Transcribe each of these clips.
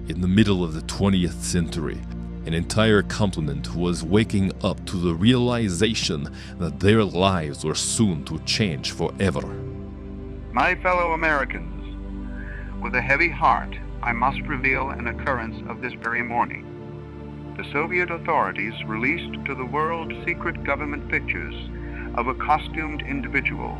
In the middle of the 20th century, an entire continent was waking up to the realization that their lives were soon to change forever. My fellow Americans, with a heavy heart, I must reveal an occurrence of this very morning. The Soviet authorities released to the world secret government pictures of a costumed individual,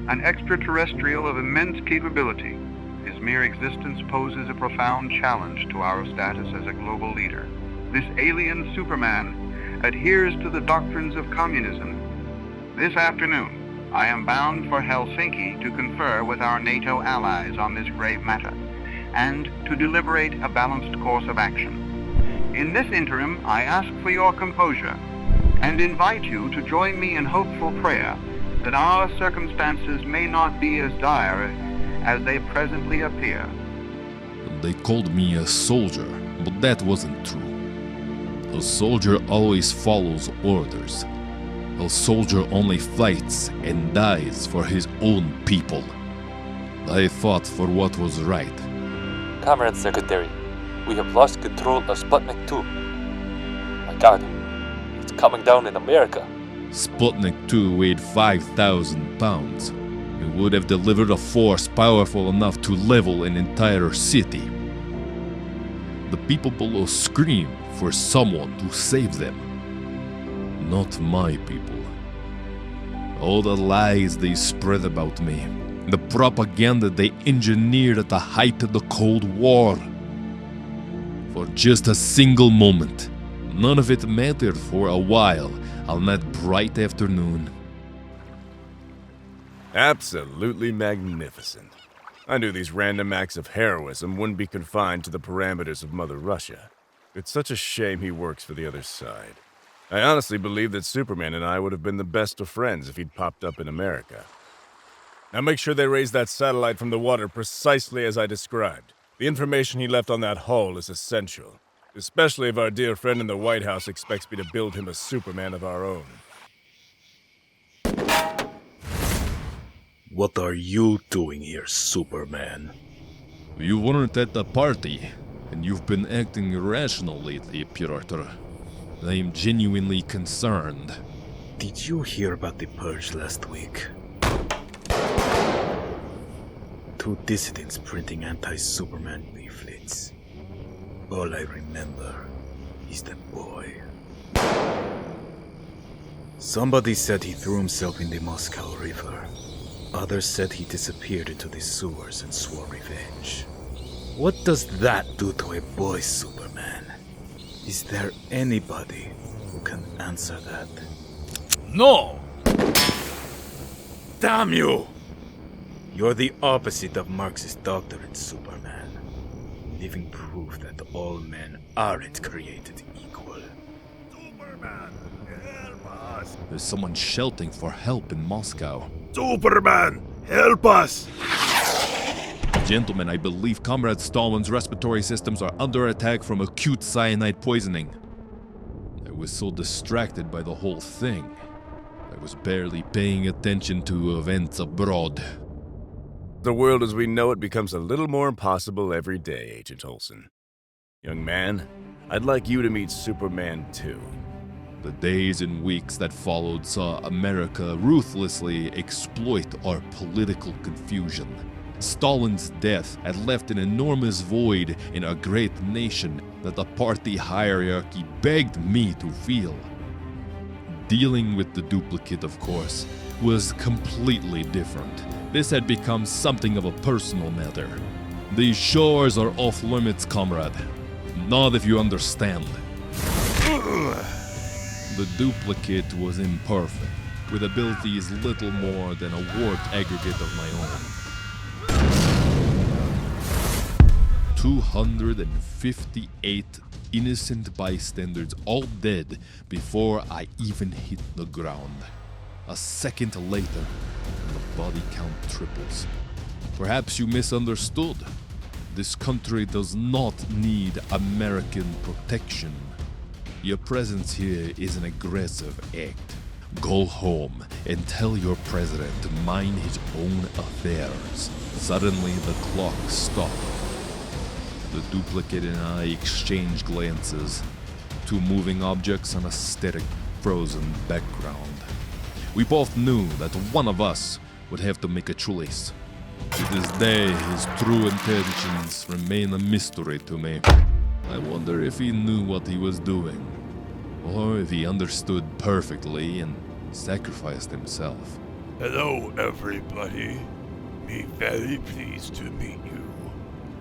an extraterrestrial of immense capability. His mere existence poses a profound challenge to our status as a global leader. This alien Superman adheres to the doctrines of communism. This afternoon, I am bound for Helsinki to confer with our NATO allies on this grave matter and to deliberate a balanced course of action. In this interim, I ask for your composure and invite you to join me in hopeful prayer that our circumstances may not be as dire as they presently appear. They called me a soldier, but that wasn't true. A soldier always follows orders. A soldier only fights and dies for his own people. I fought for what was right. Comrade Secretary, we have lost control of Sputnik 2. My God, it's coming down in America. Sputnik 2 weighed 5,000 pounds. It would have delivered a force powerful enough to level an entire city. The people below scream for someone to save them. Not my people. All the lies they spread about me, the propaganda they engineered at the height of the Cold War. For just a single moment, none of it mattered for a while on that bright afternoon. Absolutely magnificent. I knew these random acts of heroism wouldn't be confined to the parameters of Mother Russia. It's such a shame he works for the other side. I honestly believe that Superman and I would have been the best of friends if he'd popped up in America. Now make sure they raise that satellite from the water precisely as I described. The information he left on that hull is essential, especially if our dear friend in the White House expects me to build him a Superman of our own. What are you doing here, Superman? You weren't at the party, and you've been acting irrational lately, Piotr. I am genuinely concerned. Did you hear about the purge last week? 2 dissidents printing anti-Superman leaflets. All I remember is that boy. Somebody said he threw himself in the Moscow River. Others said he disappeared into the sewers and swore revenge. What does that do to a boy, Superman? Is there anybody who can answer that? No! Damn you! You're the opposite of Marxist doctrine, Superman. Living proof that all men aren't created equal. Superman, help us! There's someone shouting for help in Moscow. Superman, help us! Gentlemen, I believe Comrade Stalin's respiratory systems are under attack from acute cyanide poisoning. I was so distracted by the whole thing. I was barely paying attention to events abroad. The world as we know it becomes a little more impossible every day, Agent Olsen. Young man, I'd like you to meet Superman too. The days and weeks that followed saw America ruthlessly exploit our political confusion. Stalin's death had left an enormous void in a great nation that the party hierarchy begged me to fill. Dealing with the duplicate, of course, was completely different. This had become something of a personal matter. These shores are off limits, comrade. Not if you understand. The duplicate was imperfect, with abilities little more than a warped aggregate of my own. 258 innocent bystanders, all dead before I even hit the ground. A second later, the body count triples. Perhaps you misunderstood. This country does not need American protection. Your presence here is an aggressive act. Go home and tell your president to mind his own affairs. Suddenly the clock stopped. The duplicate and I exchanged glances. Two moving objects on a static, frozen background. We both knew that one of us would have to make a choice. To this day, his true intentions remain a mystery to me. I wonder if he knew what he was doing, or if he understood perfectly and sacrificed himself. Hello, everybody. Me very pleased to meet you.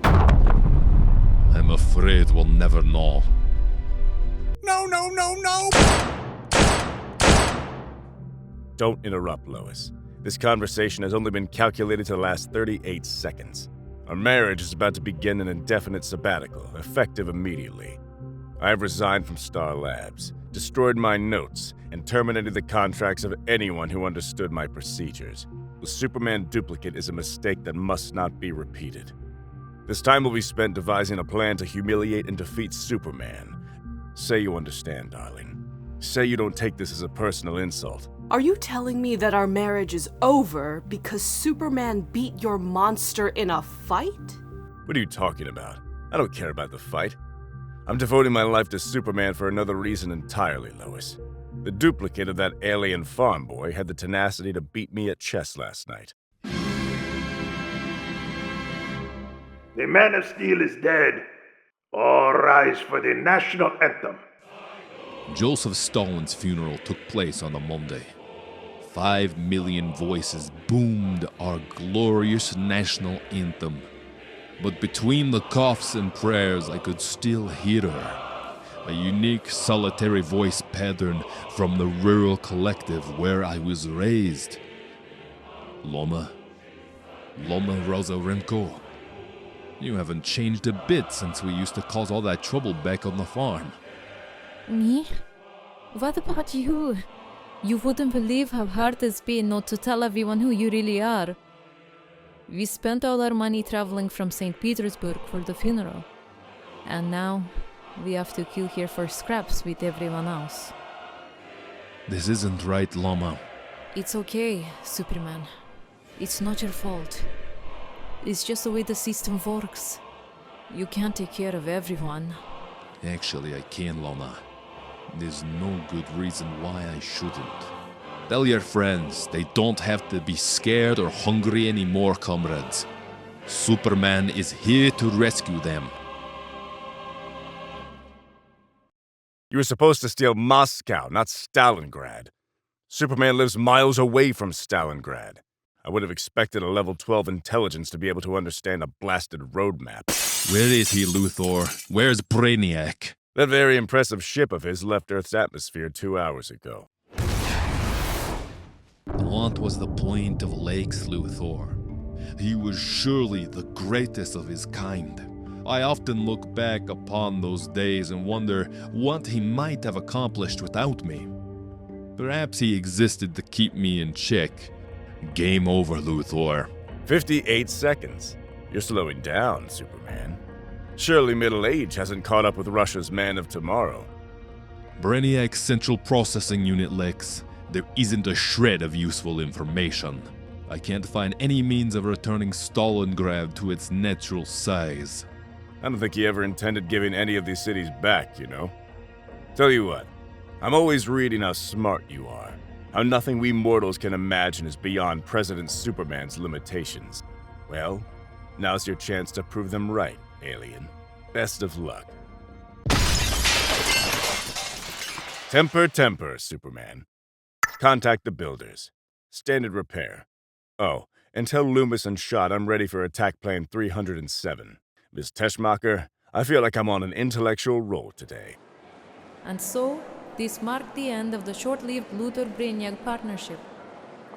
I'm afraid we'll never know. No! Don't interrupt, Lois. This conversation has only been calculated to last 38 seconds. Our marriage is about to begin an indefinite sabbatical, effective immediately. I have resigned from Star Labs, destroyed my notes, and terminated the contracts of anyone who understood my procedures. The Superman duplicate is a mistake that must not be repeated. This time will be spent devising a plan to humiliate and defeat Superman. Say you understand, darling. Say you don't take this as a personal insult. Are you telling me that our marriage is over because Superman beat your monster in a fight? What are you talking about? I don't care about the fight. I'm devoting my life to Superman for another reason entirely, Lois. The duplicate of that alien farm boy had the tenacity to beat me at chess last night. The Man of Steel is dead. All rise for the national anthem. Joseph Stalin's funeral took place on a Monday. 5 million voices boomed our glorious national anthem. But between the coughs and prayers, I could still hear her. A unique, solitary voice pattern from the rural collective where I was raised. Loma Rosarenko. You haven't changed a bit since we used to cause all that trouble back on the farm. Me? What about you? You wouldn't believe how hard it's been not to tell everyone who you really are. We spent all our money traveling from St. Petersburg for the funeral. And now, we have to queue here for scraps with everyone else. This isn't right, Loma. It's okay, Superman. It's not your fault. It's just the way the system works. You can't take care of everyone. Actually, I can, Loma. There's no good reason why I shouldn't. Tell your friends they don't have to be scared or hungry anymore, comrades. Superman is here to rescue them. You were supposed to steal Moscow, not Stalingrad. Superman lives miles away from Stalingrad. I would have expected a level 12 intelligence to be able to understand a blasted roadmap. Where is he, Luthor? Where's Brainiac? That very impressive ship of his left Earth's atmosphere 2 hours ago. What was the point of Lex Luthor? He was surely the greatest of his kind. I often look back upon those days and wonder what he might have accomplished without me. Perhaps he existed to keep me in check. Game over, Luthor. 58 seconds. You're slowing down, Superman. Surely middle age hasn't caught up with Russia's man of tomorrow. Brainiac's central processing unit, Lex. There isn't a shred of useful information. I can't find any means of returning Stalingrad to its natural size. I don't think he ever intended giving any of these cities back, you know? Tell you what, I'm always reading how smart you are. How nothing we mortals can imagine is beyond President Superman's limitations. Well, now's your chance to prove them right, alien. Best of luck. Temper, Superman. Contact the builders. Standard repair. Oh, and tell Loomis and Schott I'm ready for attack plan 307. Ms. Teschmacher, I feel like I'm on an intellectual roll today. And so, this marked the end of the short-lived Luthor-Brainiac partnership.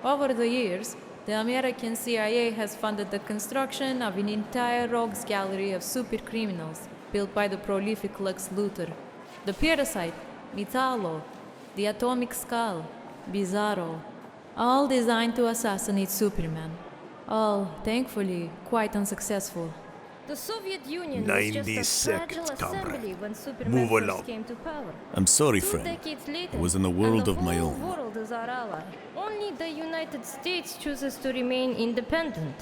Over the years, the American CIA has funded the construction of an entire rogues gallery of supercriminals built by the prolific Lex Luthor. The Parasite, Metallo, the Atomic Skull, Bizarro, all designed to assassinate Superman. All, thankfully, quite unsuccessful. The Soviet Union 90 was just a seconds, fragile assembly comrade. when Superman Move first along. came to power. I'm sorry, 2 friend. decades later, I was in a world and of my the own. whole world is our ally. Only the United States chooses to remain independent.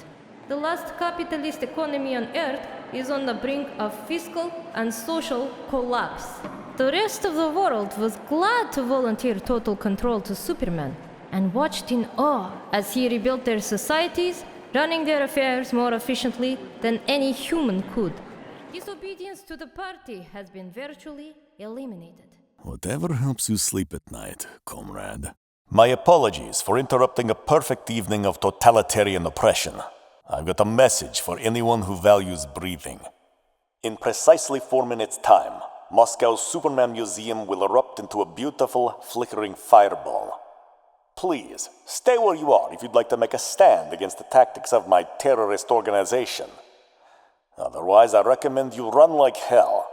The last capitalist economy on Earth is on the brink of fiscal and social collapse. The rest of the world was glad to volunteer total control to Superman and watched in awe as he rebuilt their societies, running their affairs more efficiently than any human could. Disobedience to the party has been virtually eliminated. Whatever helps you sleep at night, comrade. My apologies for interrupting a perfect evening of totalitarian oppression. I've got a message for anyone who values breathing. In precisely 4 minutes' time, Moscow's Superman Museum will erupt into a beautiful, flickering fireball. Please, stay where you are if you'd like to make a stand against the tactics of my terrorist organization. Otherwise, I recommend you run like hell.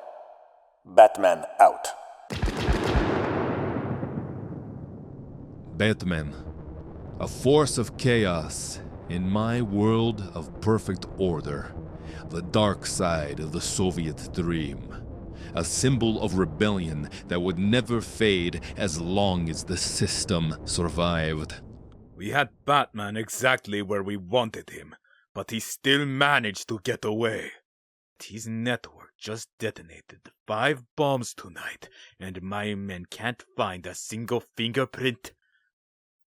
Batman out. Batman, a force of chaos in my world of perfect order, the dark side of the Soviet dream, a symbol of rebellion that would never fade as long as the system survived. We had Batman exactly where we wanted him, but he still managed to get away. His network just detonated 5 bombs tonight, and my men can't find a single fingerprint.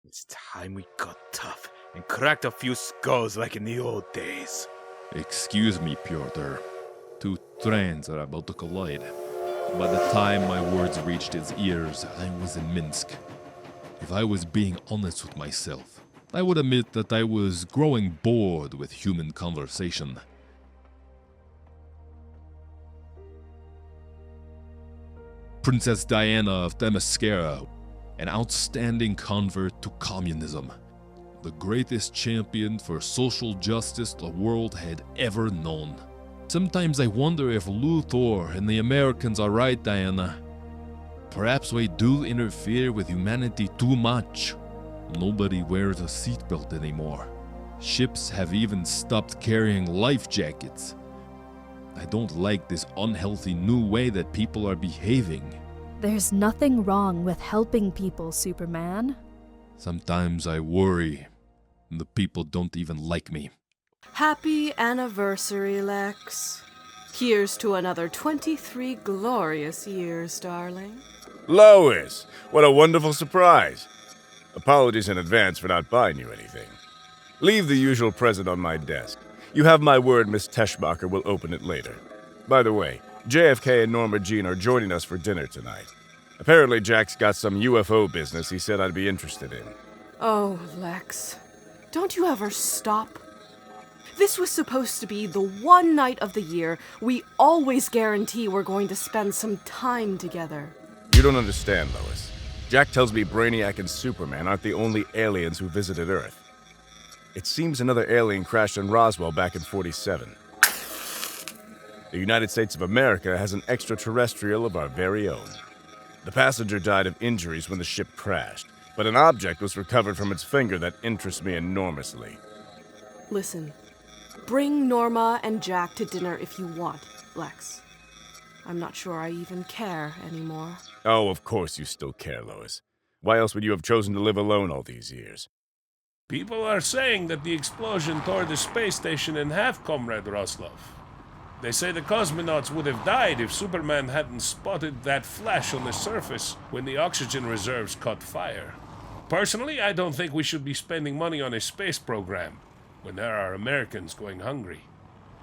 It's time we got tough and cracked a few skulls like in the old days. Excuse me, Pyotr. 2 trains are about to collide. By the time my words reached his ears, I was in Minsk. If I was being honest with myself, I would admit that I was growing bored with human conversation. Princess Diana of Themyscira, an outstanding convert to communism, the greatest champion for social justice the world had ever known. Sometimes I wonder if Luthor and the Americans are right, Diana. Perhaps we do interfere with humanity too much. Nobody wears a seatbelt anymore. Ships have even stopped carrying life jackets. I don't like this unhealthy new way that people are behaving. There's nothing wrong with helping people, Superman. Sometimes I worry the people don't even like me. Happy anniversary, Lex. Here's to another 23 glorious years, darling. Lois! What a wonderful surprise. Apologies in advance for not buying you anything. Leave the usual present on my desk. You have my word Miss Teschmacher will open it later. By the way, JFK and Norma Jean are joining us for dinner tonight. Apparently Jack's got some UFO business he said I'd be interested in. Oh, Lex. Don't you ever stop? This was supposed to be the one night of the year we always guarantee we're going to spend some time together. You don't understand, Lois. Jack tells me Brainiac and Superman aren't the only aliens who visited Earth. It seems another alien crashed in Roswell back in '47. The United States of America has an extraterrestrial of our very own. The passenger died of injuries when the ship crashed, but an object was recovered from its finger that interests me enormously. Listen, bring Norma and Jack to dinner if you want, Lex. I'm not sure I even care anymore. Oh, of course you still care, Lois. Why else would you have chosen to live alone all these years? People are saying that the explosion tore the space station in half, Comrade Roslov. They say the cosmonauts would have died if Superman hadn't spotted that flash on the surface when the oxygen reserves caught fire. Personally, I don't think we should be spending money on a space program when there are Americans going hungry.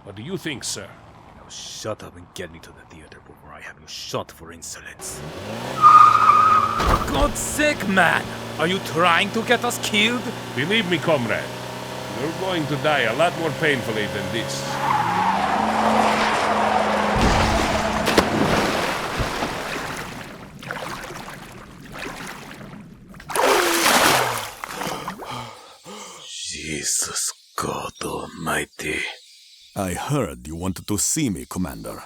What do you think, sir? Now shut up and get me to the theater before I have you shot for insolence. For God's sake, man! Are you trying to get us killed? Believe me, comrade, you're going to die a lot more painfully than this. Jesus God Almighty. I heard you wanted to see me, Commander.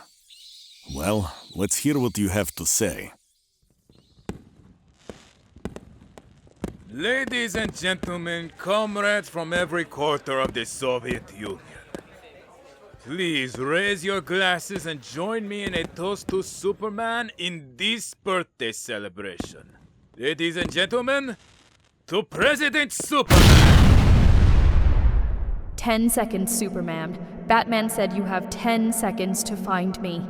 Well, let's hear what you have to say. Ladies and gentlemen, comrades from every quarter of the Soviet Union. Please raise your glasses and join me in a toast to Superman in this birthday celebration. Ladies and gentlemen, to President Superman! 10 seconds, Superman. Batman said you have 10 seconds to find me.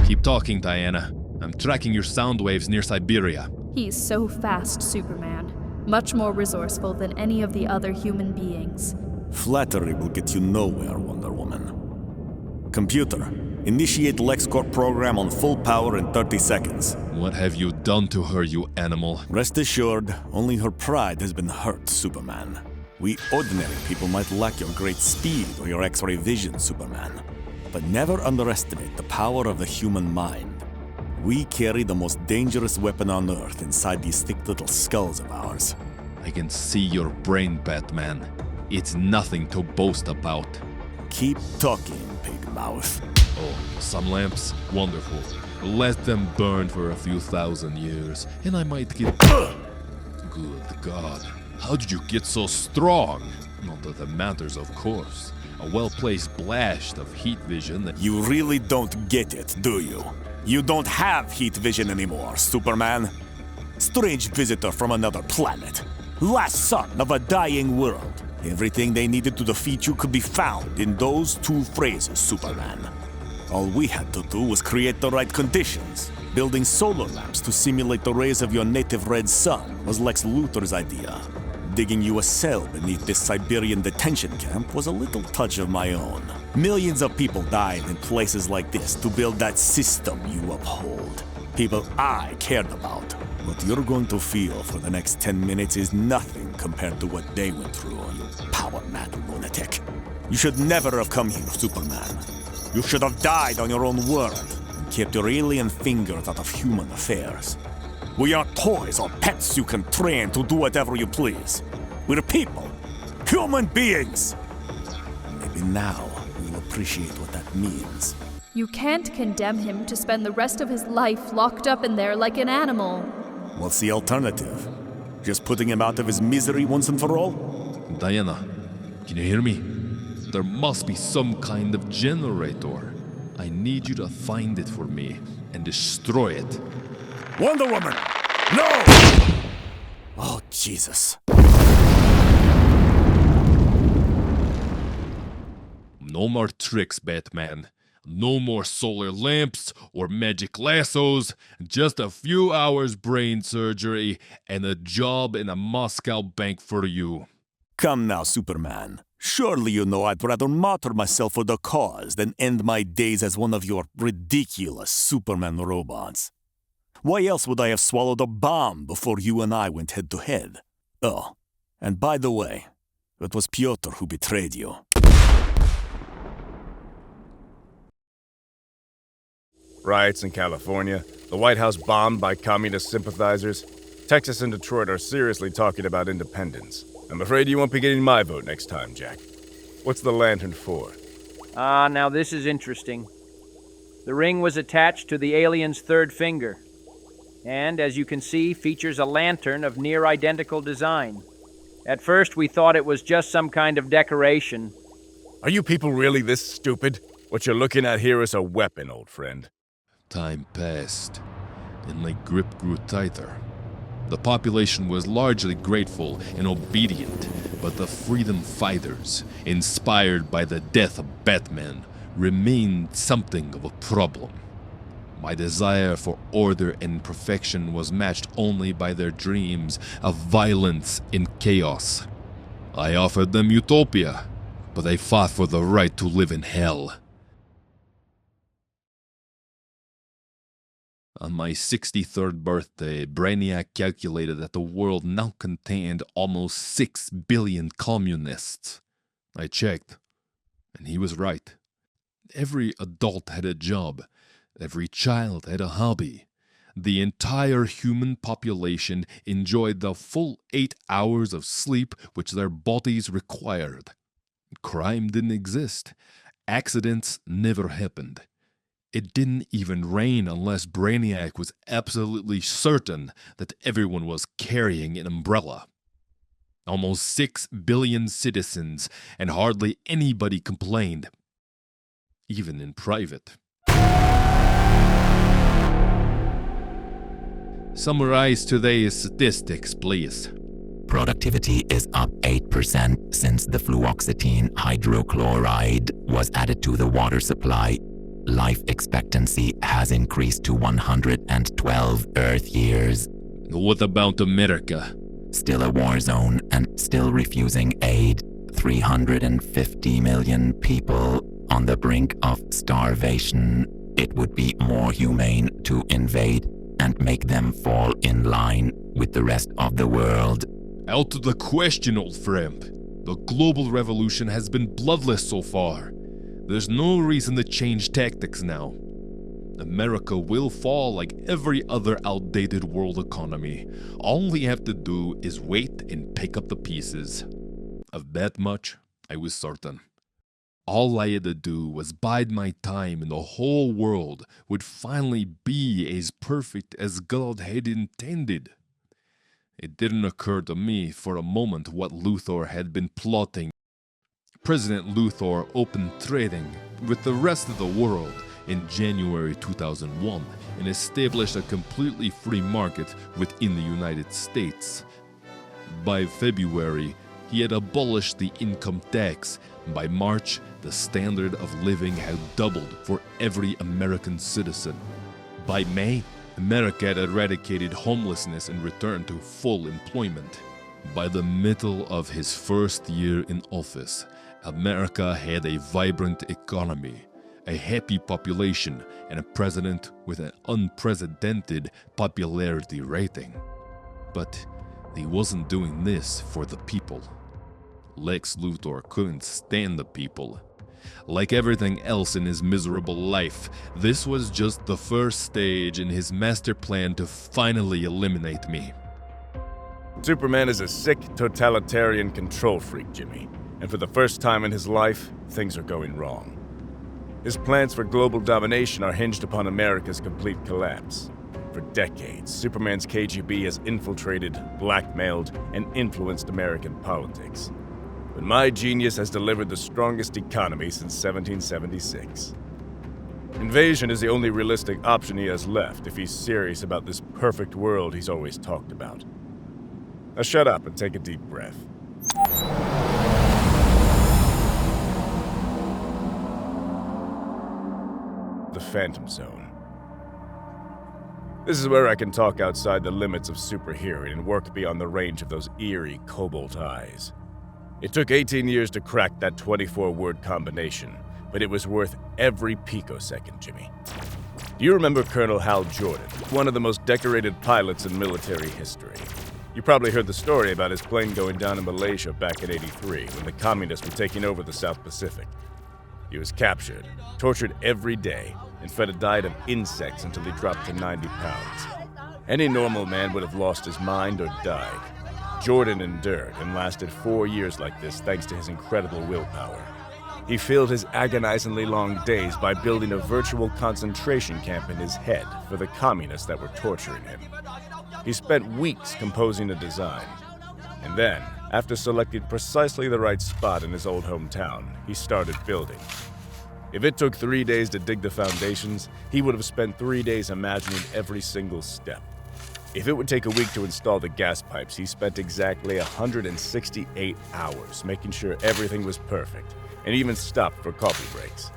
Keep talking, Diana. I'm tracking your sound waves near Siberia. He's so fast, Superman. Much more resourceful than any of the other human beings. Flattery will get you nowhere, Wonder Woman. Computer, initiate LexCorp program on full power in 30 seconds. What have you done to her, you animal? Rest assured, only her pride has been hurt, Superman. We ordinary people might lack your great speed or your X-ray vision, Superman. But never underestimate the power of the human mind. We carry the most dangerous weapon on Earth inside these thick little skulls of ours. I can see your brain, Batman. It's nothing to boast about. Keep talking, pig mouth. Oh, some lamps? Wonderful. Let them burn for a few thousand years, and I might get... Good God. How did you get so strong? Not that it matters, of course. A well-placed blast of heat vision that... You really don't get it, do you? You don't have heat vision anymore, Superman. Strange visitor from another planet. Last son of a dying world. Everything they needed to defeat you could be found in those two phrases, Superman. All we had to do was create the right conditions. Building solar lamps to simulate the rays of your native red sun was Lex Luthor's idea. Digging you a cell beneath this Siberian detention camp was a little touch of my own. Millions of people died in places like this to build that system you uphold. People I cared about. What you're going to feel for the next 10 minutes is nothing compared to what they went through, you power-mad lunatic. You should never have come here, Superman. You should have died on your own world and kept your alien fingers out of human affairs. We aren't toys or pets you can train to do whatever you please. We're people, human beings. Maybe now you'll appreciate what that means. You can't condemn him to spend the rest of his life locked up in there like an animal. What's the alternative? Just putting him out of his misery once and for all? Diana, can you hear me? There must be some kind of generator. I need you to find it for me and destroy it. Wonder Woman! No! Oh, Jesus. No more tricks, Batman. No more solar lamps or magic lassos. Just a few hours brain surgery and a job in a Moscow bank for you. Come now, Superman. Surely you know I'd rather martyr myself for the cause than end my days as one of your ridiculous Superman robots. Why else would I have swallowed a bomb before you and I went head-to-head? Oh, and by the way, it was Pyotr who betrayed you. Riots in California, the White House bombed by communist sympathizers. Texas and Detroit are seriously talking about independence. I'm afraid you won't be getting my vote next time, Jack. What's the lantern for? Now this is interesting. The ring was attached to the alien's third finger, and as you can see, features a lantern of near identical design. At first, we thought it was just some kind of decoration. Are you people really this stupid? What you're looking at here is a weapon, old friend. Time passed, and my grip grew tighter. The population was largely grateful and obedient, but the freedom fighters, inspired by the death of Batman, remained something of a problem. My desire for order and perfection was matched only by their dreams of violence and chaos. I offered them utopia, but they fought for the right to live in hell. On my 63rd birthday, Brainiac calculated that the world now contained almost 6 billion communists. I checked, and he was right. Every adult had a job. Every child had a hobby. The entire human population enjoyed the full 8 hours of sleep which their bodies required. Crime didn't exist. Accidents never happened. It didn't even rain unless Brainiac was absolutely certain that everyone was carrying an umbrella. Almost 6 billion citizens, and hardly anybody complained, even in private. Summarize today's statistics, please. Productivity is up 8% since the fluoxetine hydrochloride was added to the water supply. Life expectancy has increased to 112 Earth years. What about America? Still a war zone and still refusing aid. 350 million people on the brink of starvation. It would be more humane to invade and make them fall in line with the rest of the world. Out of the question, old friend. The global revolution has been bloodless so far. There's no reason to change tactics now. America will fall like every other outdated world economy. All we have to do is wait and pick up the pieces. Of that much, I was certain. All I had to do was bide my time and the whole world would finally be as perfect as God had intended. It didn't occur to me for a moment what Luthor had been plotting. President Luthor opened trading with the rest of the world in January 2001 and established a completely free market within the United States. By February, he had abolished the income tax. By March, the standard of living had doubled for every American citizen. By May, America had eradicated homelessness and returned to full employment. By the middle of his first year in office, America had a vibrant economy, a happy population, and a president with an unprecedented popularity rating. But he wasn't doing this for the people. Lex Luthor couldn't stand the people. Like everything else in his miserable life, this was just the first stage in his master plan to finally eliminate me. Superman is a sick, totalitarian control freak, Jimmy. And for the first time in his life, things are going wrong. His plans for global domination are hinged upon America's complete collapse. For decades, Superman's KGB has infiltrated, blackmailed, and influenced American politics. But my genius has delivered the strongest economy since 1776. Invasion is the only realistic option he has left if he's serious about this perfect world he's always talked about. Now shut up and take a deep breath. The Phantom Zone. This is where I can talk outside the limits of superhearing and work beyond the range of those eerie cobalt eyes. It took 18 years to crack that 24-word combination, but it was worth every picosecond, Jimmy. Do you remember Colonel Hal Jordan, one of the most decorated pilots in military history? You probably heard the story about his plane going down in Malaysia back in '83 when the communists were taking over the South Pacific. He was captured, tortured every day, and fed a diet of insects until he dropped to 90 pounds. Any normal man would have lost his mind or died. Jordan endured and lasted 4 years like this thanks to his incredible willpower. He filled his agonizingly long days by building a virtual concentration camp in his head for the communists that were torturing him. He spent weeks composing a design. And then, after selecting precisely the right spot in his old hometown, he started building. If it took 3 days to dig the foundations, he would have spent 3 days imagining every single step. If it would take a week to install the gas pipes, he spent exactly 168 hours making sure everything was perfect, and even stopped for coffee breaks.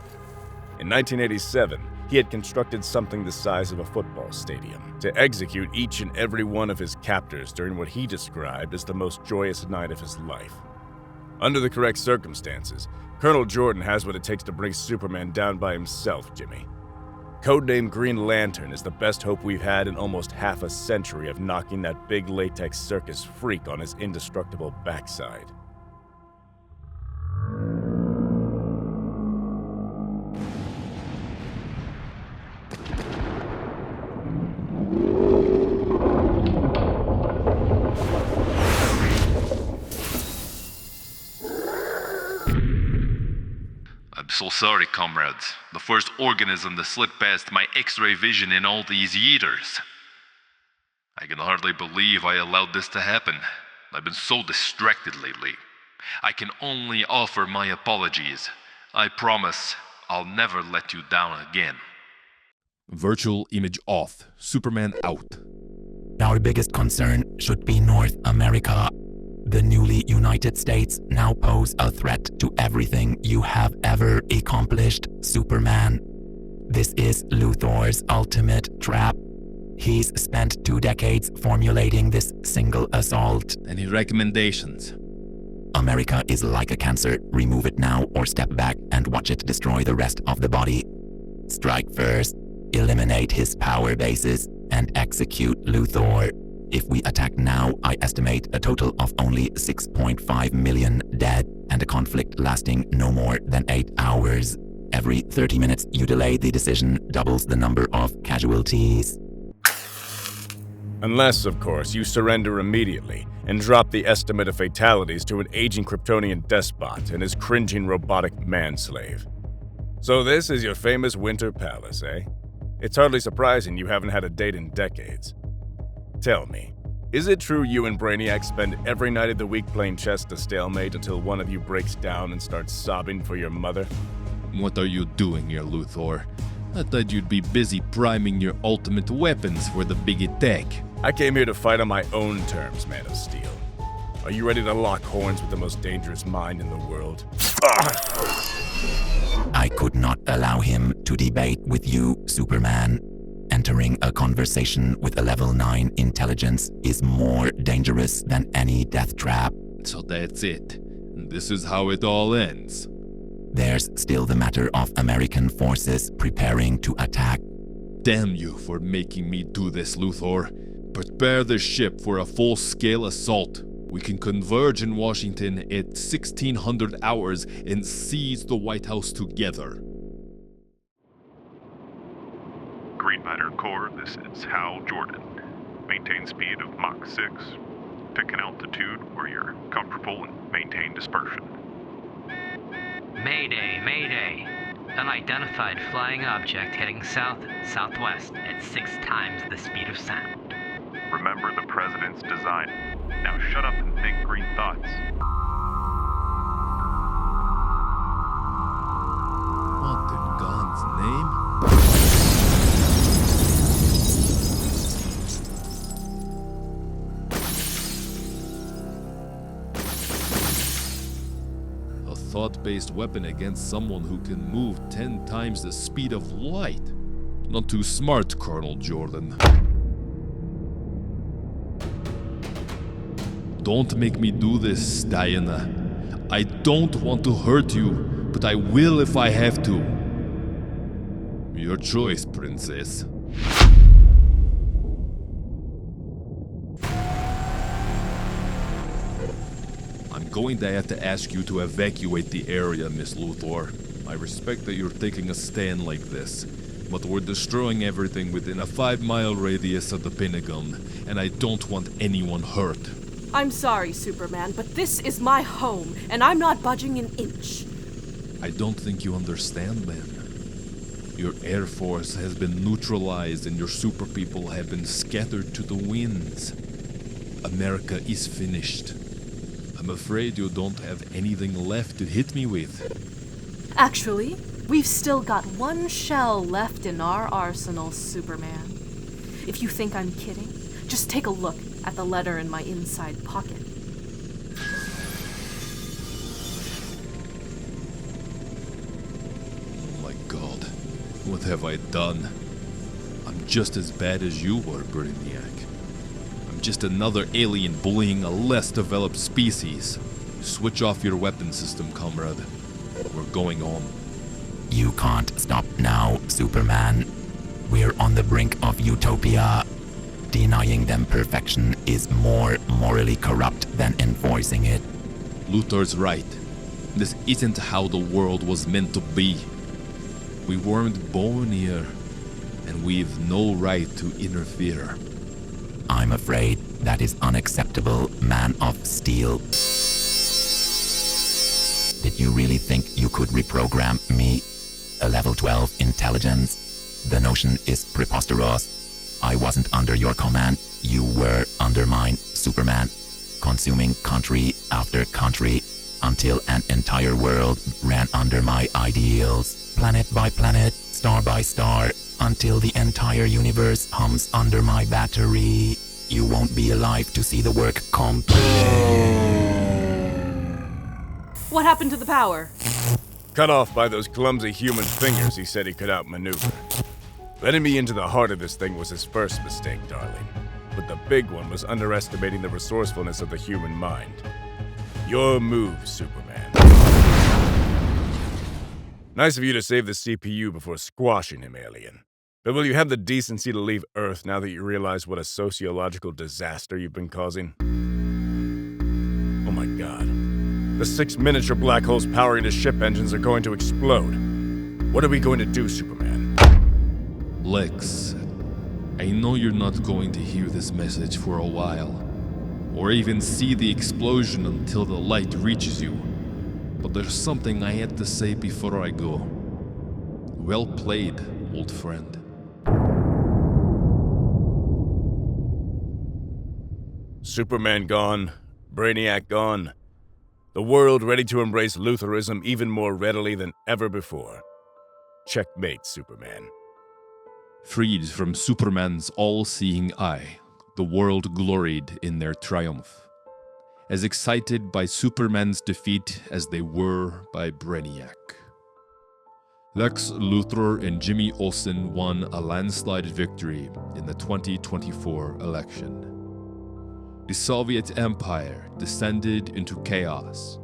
In 1987, he had constructed something the size of a football stadium to execute each and every one of his captors during what he described as the most joyous night of his life. Under the correct circumstances, Colonel Jordan has what it takes to bring Superman down by himself, Jimmy. Codenamed Green Lantern is the best hope we've had in almost half a century of knocking that big latex circus freak on his indestructible backside. I'm so sorry, comrades. The first organism to slip past my X-ray vision in all these years. I can hardly believe I allowed this to happen. I've been so distracted lately. I can only offer my apologies. I promise I'll never let you down again. Virtual image off. Superman out. Our biggest concern should be North America. The newly United States now pose a threat to everything you have ever accomplished, Superman. This is Luthor's ultimate trap. He's spent 2 decades formulating this single assault. Any recommendations? America is like a cancer. Remove it now or step back and watch it destroy the rest of the body. Strike first, eliminate his power bases, and execute Luthor. If we attack now, I estimate a total of only 6.5 million dead and a conflict lasting no more than 8 hours. Every 30 minutes you delay the decision doubles the number of casualties. Unless, of course, you surrender immediately and drop the estimate of fatalities to an aging Kryptonian despot and his cringing robotic manslave. So this is your famous Winter Palace, eh? It's hardly surprising you haven't had a date in decades. Tell me, is it true you and Brainiac spend every night of the week playing chess to stalemate until one of you breaks down and starts sobbing for your mother? What are you doing here, Luthor? I thought you'd be busy priming your ultimate weapons for the big attack. I came here to fight on my own terms, Man of Steel. Are you ready to lock horns with the most dangerous mind in the world? I could not allow him to debate with you, Superman. Entering a conversation with a level 9 intelligence is more dangerous than any death trap. So that's it. This is how it all ends. There's still the matter of American forces preparing to attack. Damn you for making me do this, Luthor. Prepare the ship for a full-scale assault. We can converge in Washington at 1600 hours and seize the White House together. Green Matter Core, this is Hal Jordan. Maintain speed of Mach 6. Pick an altitude where you're comfortable and maintain dispersion. Mayday, mayday. Unidentified flying object heading south-southwest at 6 times the speed of sound. Remember the President's design. Now shut up and think green thoughts. What in God's name? A thought-based weapon against someone who can move 10 times the speed of light. Not too smart, Colonel Jordan. Don't make me do this, Diana. I don't want to hurt you, but I will if I have to. Your choice, Princess. I'm going to have to ask you to evacuate the area, Miss Luthor. I respect that you're taking a stand like this, but we're destroying everything within a 5-mile radius of the Pentagon, and I don't want anyone hurt. I'm sorry, Superman, but this is my home, and I'm not budging an inch. I don't think you understand, man. Your Air Force has been neutralized and your super people have been scattered to the winds. America is finished. I'm afraid you don't have anything left to hit me with. Actually, we've still got 1 shell left in our arsenal, Superman. If you think I'm kidding, just take a look at the letter in my inside pocket. Oh my God, what have I done? I'm just as bad as you were, Brainiac. I'm just another alien bullying a less developed species. Switch off your weapon system, comrade. We're going home. You can't stop now, Superman. We're on the brink of utopia. Denying them perfection is more morally corrupt than enforcing it. Luthor's right. This isn't how the world was meant to be. We weren't born here, and we've no right to interfere. I'm afraid that is unacceptable, Man of Steel. Did you really think you could reprogram me? A level 12 intelligence? The notion is preposterous. I wasn't under your command, you were under mine, Superman, consuming country after country until an entire world ran under my ideals, planet by planet, star by star, until the entire universe hums under my battery. you won't be alive to see the work complete. What happened to the power? Cut off by those clumsy human fingers he said he could outmaneuver. Letting me into the heart of this thing was his first mistake, darling. But the big one was underestimating the resourcefulness of the human mind. Your move, Superman. Nice of you to save the CPU before squashing him, alien. But will you have the decency to leave Earth now that you realize what a sociological disaster you've been causing? Oh my god. The 6 miniature black holes powering his ship engines are going to explode. What are we going to do, Superman? Lex, I know you're not going to hear this message for a while, or even see the explosion until the light reaches you. But there's something I had to say before I go. Well played, old friend. Superman gone, Brainiac gone. The world ready to embrace Luthorism even more readily than ever before. Checkmate, Superman. Freed from Superman's all-seeing eye, the world gloried in their triumph, as excited by Superman's defeat as they were by Brainiac. Lex Luthor and Jimmy Olsen won a landslide victory in the 2024 election. The Soviet Empire descended into chaos,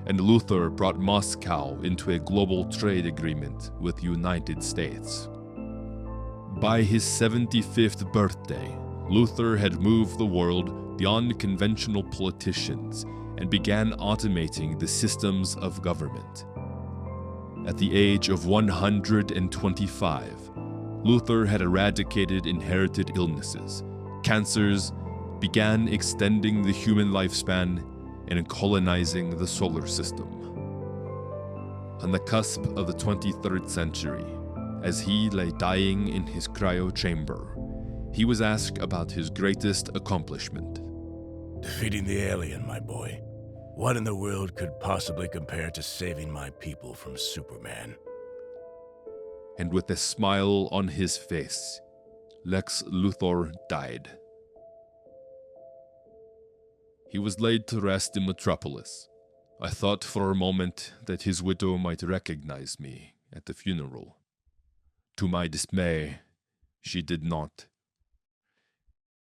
and Luthor brought Moscow into a global trade agreement with the United States. By his 75th birthday, Luthor had moved the world beyond conventional politicians and began automating the systems of government. At the age of 125, Luthor had eradicated inherited illnesses, cancers, began extending the human lifespan, and colonizing the solar system. On the cusp of the 23rd century, as he lay dying in his cryo chamber, he was asked about his greatest accomplishment. Defeating the alien, my boy. What in the world could possibly compare to saving my people from Superman? And with a smile on his face, Lex Luthor died. He was laid to rest in Metropolis. I thought for a moment that his widow might recognize me at the funeral. To my dismay, she did not.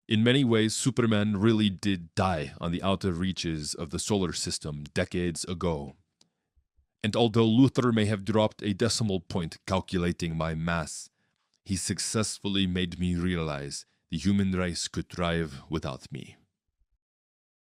In many ways, Superman really did die on the outer reaches of the solar system decades ago. And although Luthor may have dropped a decimal point calculating my mass, he successfully made me realize the human race could thrive without me.